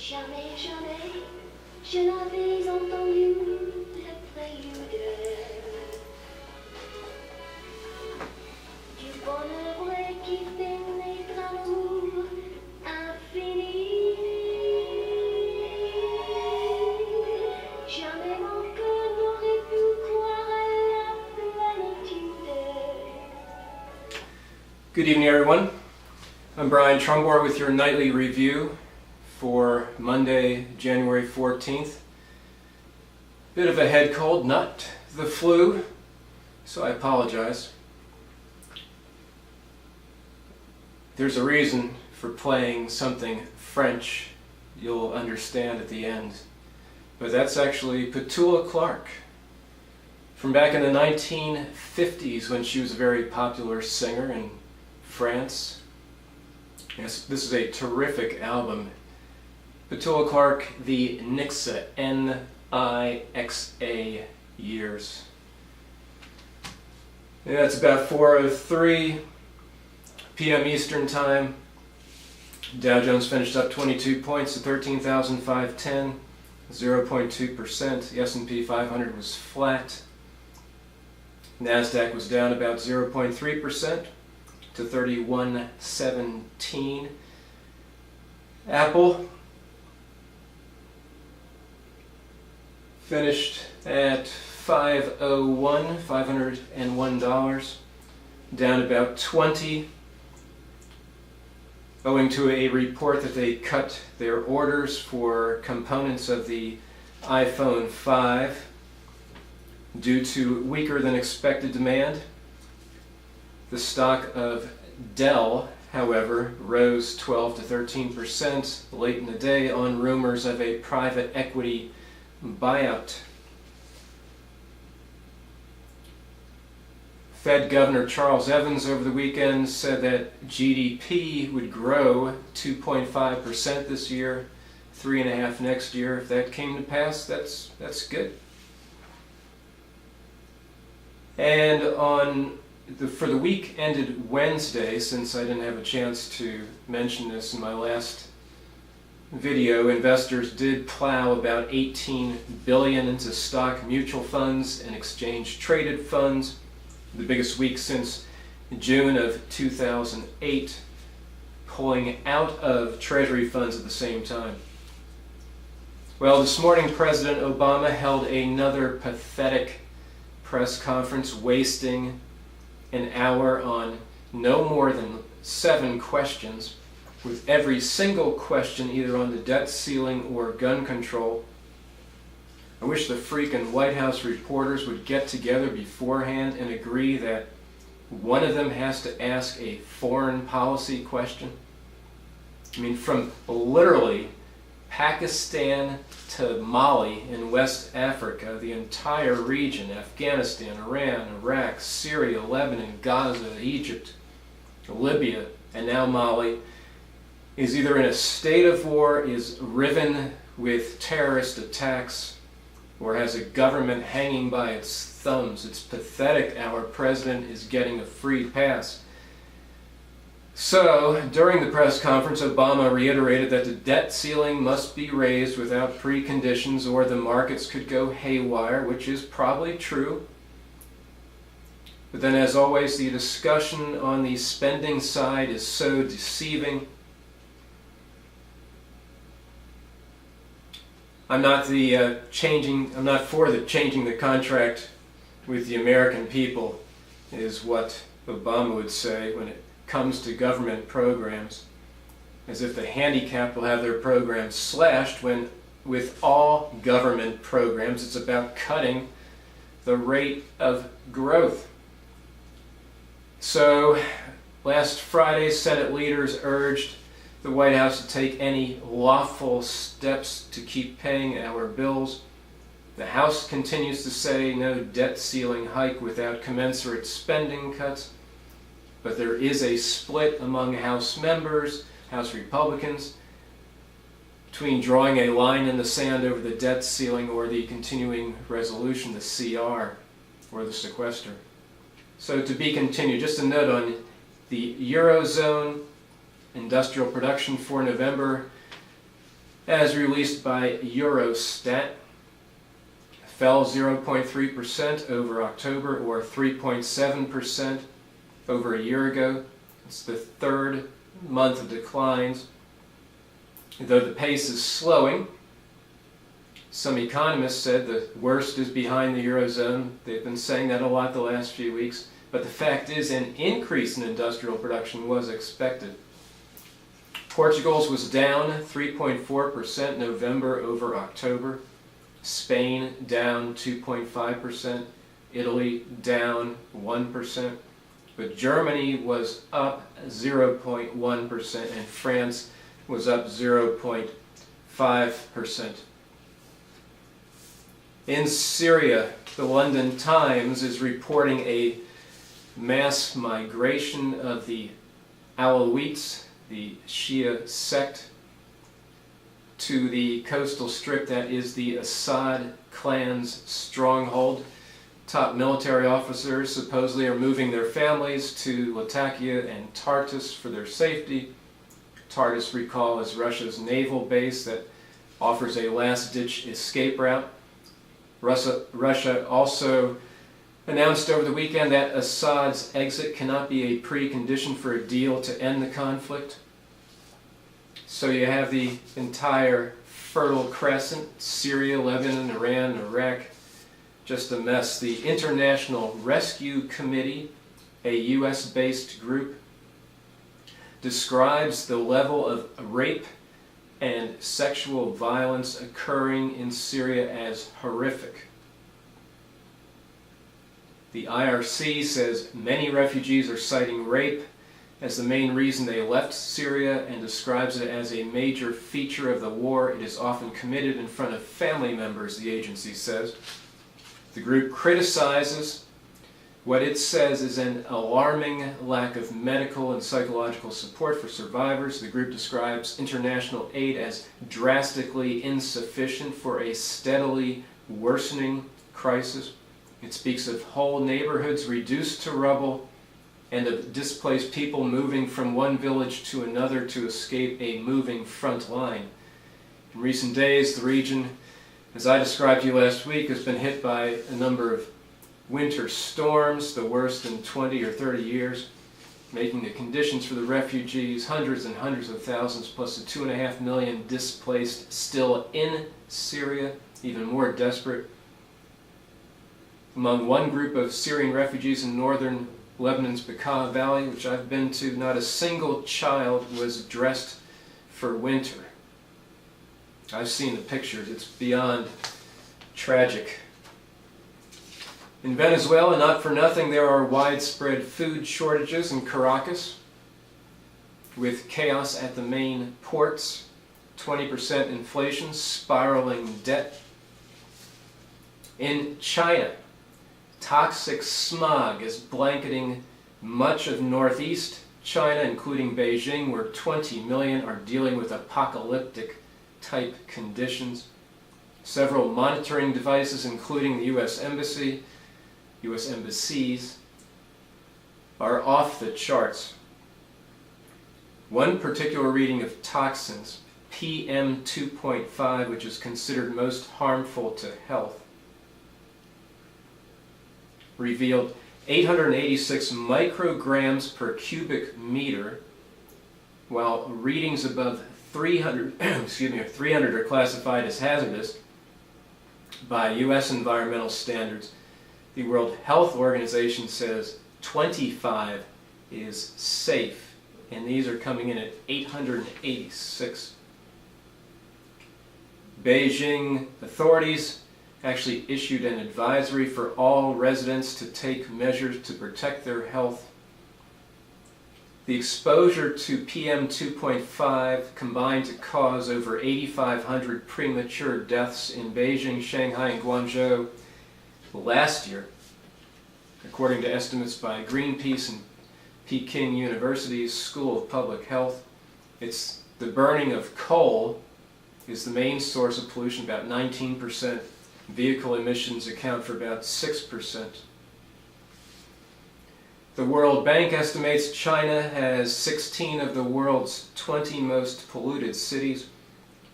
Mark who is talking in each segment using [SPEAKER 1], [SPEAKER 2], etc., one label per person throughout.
[SPEAKER 1] Jamais, jamais, je n'avais entendu le prélude du bonheur vrai qui fait naître un amour infini. Jamais mon cœur n'aurait pu croire à la plénitude.
[SPEAKER 2] Good evening, everyone. I'm Brian Trumbore with your nightly review for Monday, January 14th. Bit of a head cold, not the flu, so I apologize. There's a reason for playing something French you'll understand at the end. But that's actually Petula Clark from back in the 1950s when she was a very popular singer in France. Yes, this is a terrific album. Petula Clark, the Nixa, N-I-X-A years. Yeah, it's about 4:03 p.m. Eastern Time. Dow Jones finished up 22 points to 13,510, 0.2%. The S&P 500 was flat. NASDAQ was down about 0.3% to 3117. Apple finished at $501, down about 20, owing to a report that they cut their orders for components of the iPhone 5 due to weaker than expected demand. The stock of Dell, however, rose 12 to 13% late in the day on rumors of a private equity buyout. Fed Governor Charles Evans over the weekend said that GDP would grow 2.5% this year, 3.5% next year. If that came to pass, that's good. And for the week ended Wednesday, since I didn't have a chance to mention this in my last video, investors did plow about $18 billion into stock mutual funds and exchange traded funds, the biggest week since June of 2008, pulling out of treasury funds at the same time. Well, this morning President Obama held another pathetic press conference, wasting an hour on no more than 7 questions, with every single question either on the debt ceiling or gun control. I wish the freaking White House reporters would get together beforehand and agree that one of them has to ask a foreign policy question. I mean, from literally Pakistan to Mali in West Africa, the entire region, Afghanistan, Iran, Iraq, Syria, Lebanon, Gaza, Egypt, Libya, and now Mali, is either in a state of war, is riven with terrorist attacks, or has a government hanging by its thumbs. It's pathetic our president is getting a free pass. So, during the press conference, Obama reiterated that the debt ceiling must be raised without preconditions or the markets could go haywire, which is probably true. But then, as always, the discussion on the spending side is so deceiving. I'm not for the changing the contract with the American people, is what Obama would say when it comes to government programs, as if the handicapped will have their programs slashed, when with all government programs it's about cutting the rate of growth. So last Friday, Senate leaders urged the White House to take any lawful steps to keep paying our bills. The House continues to say no debt ceiling hike without commensurate spending cuts. But there is a split among House members, House Republicans, between drawing a line in the sand over the debt ceiling or the continuing resolution, the CR, or the sequester. So to be continued. Just a note on the Eurozone industrial production for November as released by Eurostat, fell 0.3% over October, or 3.7% over a year ago. It's the third month of declines. Though the pace is slowing, some economists said the worst is behind the Eurozone. They've been saying that a lot the last few weeks. But the fact is, an increase in industrial production was expected. Portugal's was down 3.4% November over October. Spain down 2.5%. Italy down 1%. But Germany was up 0.1%, and France was up 0.5%. In Syria, the London Times is reporting a mass migration of the Alawites, the Shia sect, to the coastal strip that is the Assad clan's stronghold. Top military officers supposedly are moving their families to Latakia and Tartus for their safety. Tartus, recall, is Russia's naval base that offers a last-ditch escape route. Russia also announced over the weekend that Assad's exit cannot be a precondition for a deal to end the conflict. So you have the entire Fertile Crescent, Syria, Lebanon, Iran, Iraq, just a mess. The International Rescue Committee, a US-based group, describes the level of rape and sexual violence occurring in Syria as horrific. The IRC says many refugees are citing rape as the main reason they left Syria, and describes it as a major feature of the war. It is often committed in front of family members, the agency says. The group criticizes what it says is an alarming lack of medical and psychological support for survivors. The group describes international aid as drastically insufficient for a steadily worsening crisis. It speaks of whole neighborhoods reduced to rubble and of displaced people moving from one village to another to escape a moving front line. In recent days, the region, as I described to you last week, has been hit by a number of winter storms, the worst in 20 or 30 years, making the conditions for the refugees, hundreds and hundreds of thousands, plus the 2.5 million displaced still in Syria, even more desperate. Among one group of Syrian refugees in northern Lebanon's Bekaa Valley, which I've been to, not a single child was dressed for winter. I've seen the pictures. It's beyond tragic. In Venezuela, not for nothing, there are widespread food shortages in Caracas, with chaos at the main ports, 20% inflation, spiraling debt. In China, toxic smog is blanketing much of northeast China, including Beijing, where 20 million are dealing with apocalyptic-type conditions. Several monitoring devices, including the U.S. embassies, are off the charts. One particular reading of toxins, PM 2.5, which is considered most harmful to health, revealed 886 micrograms per cubic meter, while readings above 300 are classified as hazardous by U.S. environmental standards. The World Health Organization says 25 is safe, and these are coming in at 886. Beijing authorities actually issued an advisory for all residents to take measures to protect their health. The exposure to PM 2.5 combined to cause over 8,500 premature deaths in Beijing, Shanghai, and Guangzhou last year, according to estimates by Greenpeace and Peking University's School of Public Health. It's the burning of coal is the main source of pollution, about 19%. Vehicle emissions account for about 6%. The World Bank estimates China has 16 of the world's 20 most polluted cities.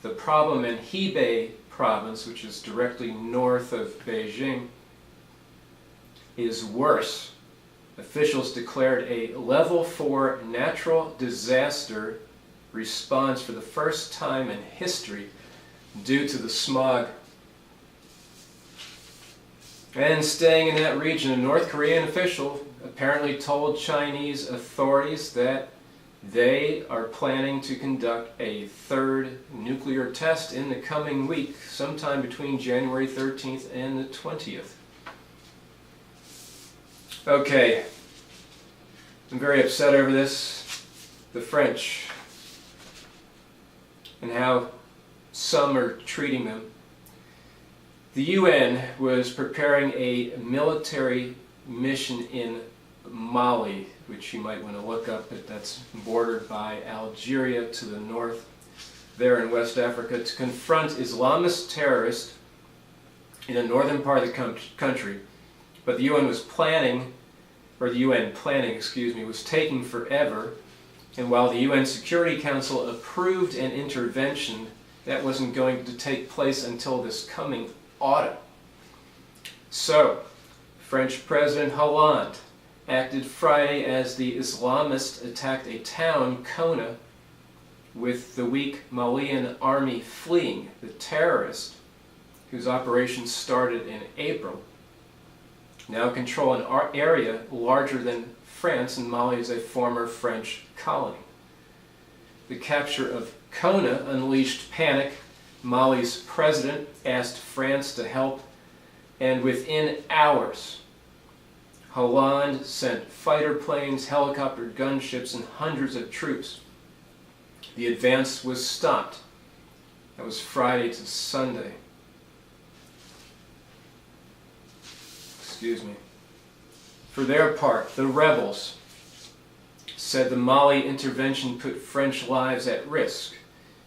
[SPEAKER 2] The problem in Hebei province, which is directly north of Beijing, is worse. Officials declared a level 4 natural disaster response for the first time in history due to the smog. And staying in that region, a North Korean official apparently told Chinese authorities that they are planning to conduct a third nuclear test in the coming week, sometime between January 13th and the 20th. Okay, I'm very upset over this. The French and how some are treating them. The UN was preparing a military mission in Mali, which you might want to look up, but that's bordered by Algeria to the north, there in West Africa, to confront Islamist terrorists in the northern part of the country. But the UN was planning, or the UN planning, was taking forever, and while the UN Security Council approved an intervention, that wasn't going to take place until this coming autumn. So, French President Hollande acted Friday as the Islamists attacked a town, Kona, with the weak Malian army fleeing. The terrorists, whose operation started in April, now control an area larger than France, and Mali is a former French colony. The capture of Kona unleashed panic. Mali's president asked France to help, and within hours, Hollande sent fighter planes, helicopter gunships, and hundreds of troops. The advance was stopped. That was Friday to Sunday. For their part, the rebels said the Mali intervention put French lives at risk.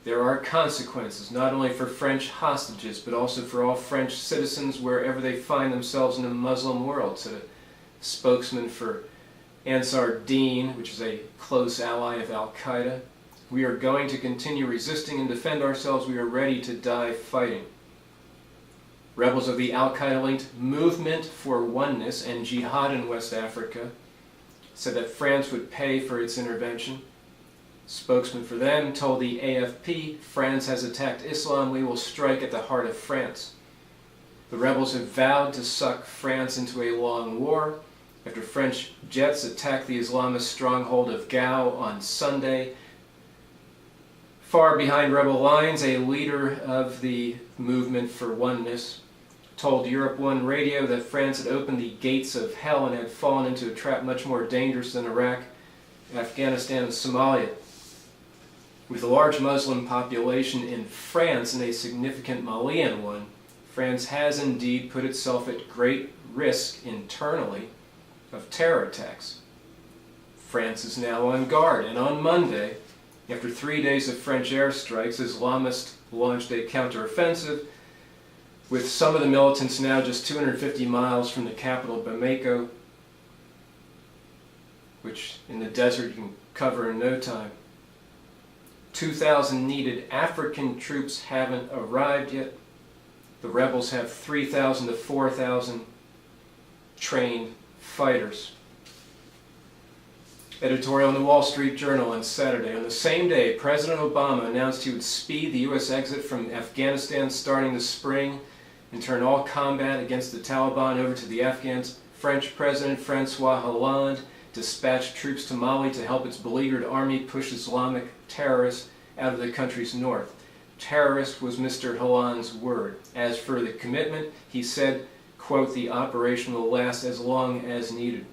[SPEAKER 2] There are consequences, not only for French hostages, but also for all French citizens wherever they find themselves in the Muslim world, said a spokesman for Ansar Dine, which is a close ally of Al-Qaeda. We are going to continue resisting and defend ourselves. We are ready to die fighting. Rebels of the Al-Qaeda-linked Movement for Oneness and Jihad in West Africa said that France would pay for its intervention. Spokesman for them told the AFP, France has attacked Islam, we will strike at the heart of France. The rebels have vowed to suck France into a long war after French jets attacked the Islamist stronghold of Gao on Sunday. Far behind rebel lines, a leader of the Movement for Oneness told Europe 1 Radio that France had opened the gates of hell and had fallen into a trap much more dangerous than Iraq, Afghanistan, and Somalia. With a large Muslim population in France and a significant Malian one, France has indeed put itself at great risk internally of terror attacks. France is now on guard, and on Monday, after 3 days of French airstrikes, Islamists launched a counteroffensive, with some of the militants now just 250 miles from the capital, Bamako, which in the desert you can cover in no time. 2,000 needed African troops haven't arrived yet. The rebels have 3,000 to 4,000 trained fighters. Editorial in the Wall Street Journal on Saturday. On the same day, President Obama announced he would speed the U.S. exit from Afghanistan starting this spring and turn all combat against the Taliban over to the Afghans. French President François Hollande dispatched troops to Mali to help its beleaguered army push Islamic terrorists out of the country's north. Terrorist was Mr. Hollande's word. As for the commitment, he said, quote, the operation will last as long as needed.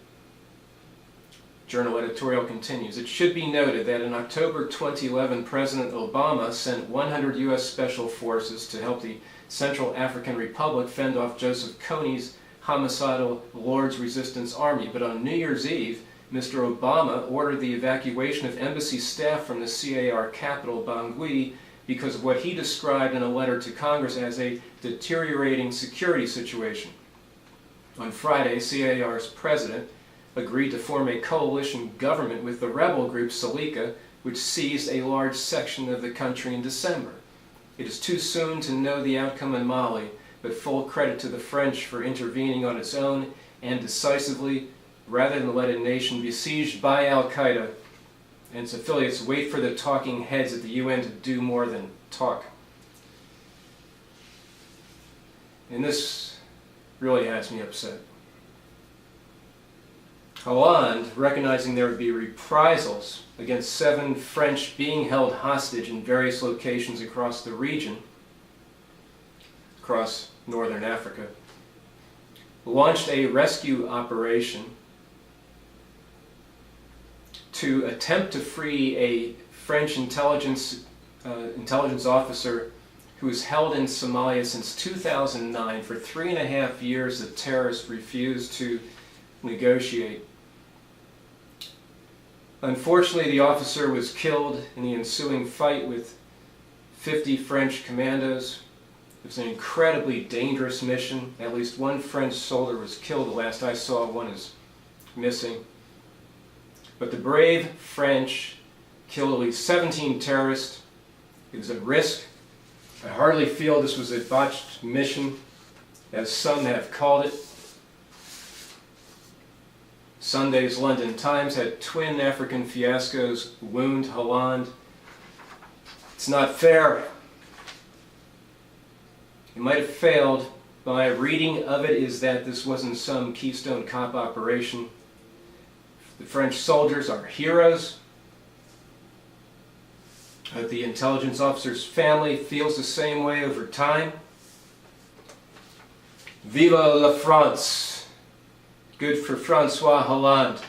[SPEAKER 2] Journal editorial continues. It should be noted that in October 2011, President Obama sent 100 U.S. Special Forces to help the Central African Republic fend off Joseph Kony's homicidal Lord's Resistance Army. But on New Year's Eve, Mr. Obama ordered the evacuation of embassy staff from the CAR capital, Bangui, because of what he described in a letter to Congress as a deteriorating security situation. On Friday, CAR's president agreed to form a coalition government with the rebel group Salika, which seized a large section of the country in December. It is too soon to know the outcome in Mali, but full credit to the French for intervening on its own and decisively, rather than let a nation besieged by Al-Qaeda and its affiliates wait for the talking heads at the UN to do more than talk. And this really has me upset. Hollande, recognizing there would be reprisals against 7 French being held hostage in various locations across the region, across northern Africa, launched a rescue operation to attempt to free a French intelligence officer who was held in Somalia since 2009. For 3.5 years, the terrorists refused to negotiate. Unfortunately, the officer was killed in the ensuing fight with 50 French commandos. It was an incredibly dangerous mission. At least 1 French soldier was killed. The last I saw, 1 is missing. But the brave French killed at least 17 terrorists. It was a risk. I hardly feel this was a botched mission, as some have called it. Sunday's London Times had twin African fiascos wound Hollande. It's not fair. It might have failed, but my reading of it is that this wasn't some Keystone Cop operation. The French soldiers are heroes. The intelligence officer's family feels the same way over time. Viva la France! Good for Francois Hollande.